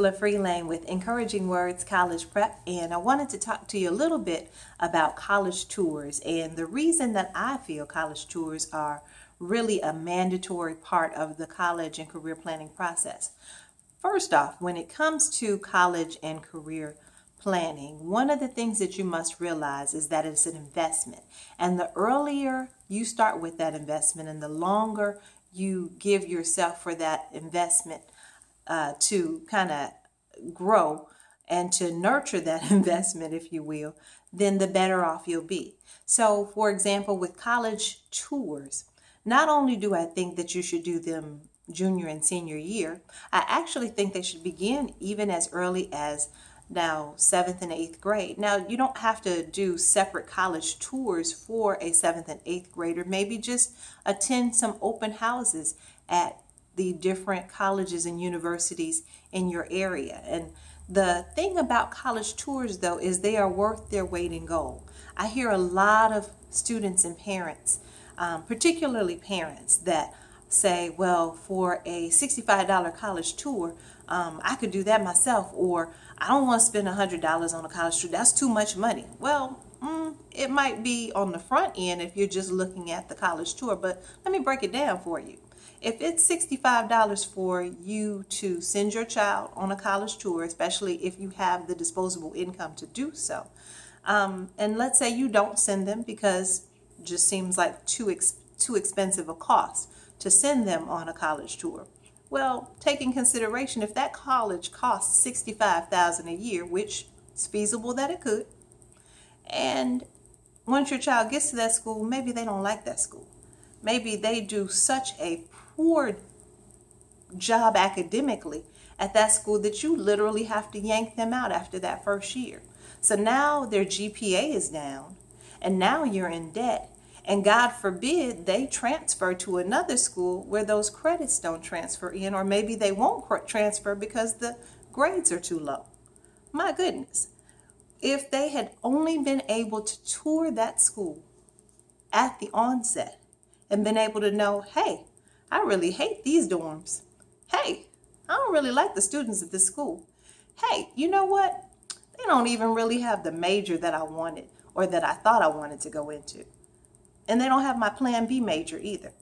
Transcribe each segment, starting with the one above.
Free Lane with Encouraging Words College Prep, and I wanted to talk to you a little bit about college tours and the reason that I feel college tours are really a mandatory part of the college and career planning process. First off, when it comes to college and career planning, one of the things that you must realize is that it's an investment. And the earlier you start with that investment and the longer you give yourself for that investment to kind of grow and to nurture that investment, if you will, then the better off you'll be. So, for example, with college tours, not only do I think that you should do them junior and senior year, I actually think they should begin even as early as now 7th and 8th grade. Now, you don't have to do separate college tours for a 7th and 8th grader. Maybe just attend some open houses at the different colleges and universities in your area. And the thing about college tours, though, is they are worth their weight in gold. I hear a lot of students and parents, particularly parents, that say, well, for a $65 college tour, I could do that myself, or I don't want to spend $100 on a college tour. That's too much money. Well, it might be on the front end if you're just looking at the college tour, but let me break it down for you. If it's $65 for you to send your child on a college tour, especially if you have the disposable income to do so, and let's say you don't send them because it just seems like too expensive a cost to send them on a college tour. Well, take in consideration if that college costs $65,000 a year, which is feasible that it could, and once your child gets to that school, maybe they don't like that school. Maybe they do such a poor job academically at that school that you literally have to yank them out after that first year. So now their GPA is down, and now you're in debt. And God forbid they transfer to another school where those credits don't transfer in, or maybe they won't transfer because the grades are too low. My goodness. If they had only been able to tour that school at the onset and been able to know, hey, I really hate these dorms. Hey, I don't really like the students at this school. Hey, you know what? They don't even really have the major that I wanted or that I thought I wanted to go into. And they don't have my plan B major either.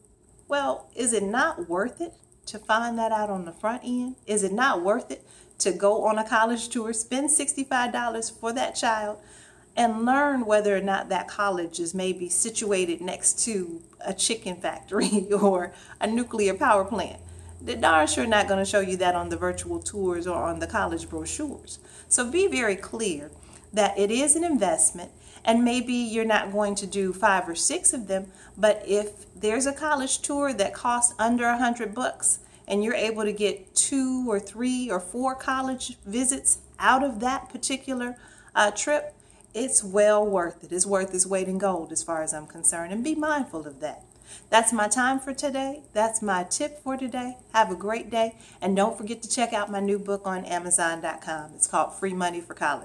Well, is it not worth it to find that out on the front end? Is it not worth it to go on a college tour, spend $65 for that child, and learn whether or not that college is maybe situated next to a chicken factory or a nuclear power plant? They're darn sure not going to show you that on the virtual tours or on the college brochures. So be very clear that it is an investment, and maybe you're not going to do 5 or 6 of them, but if there's a college tour that costs under $100 and you're able to get 2 or 3 or 4 college visits out of that particular trip, it's well worth it. It's worth its weight in gold as far as I'm concerned, and be mindful of that. That's my time for today. That's my tip for today. Have a great day, and don't forget to check out my new book on Amazon.com. It's called Free Money for College.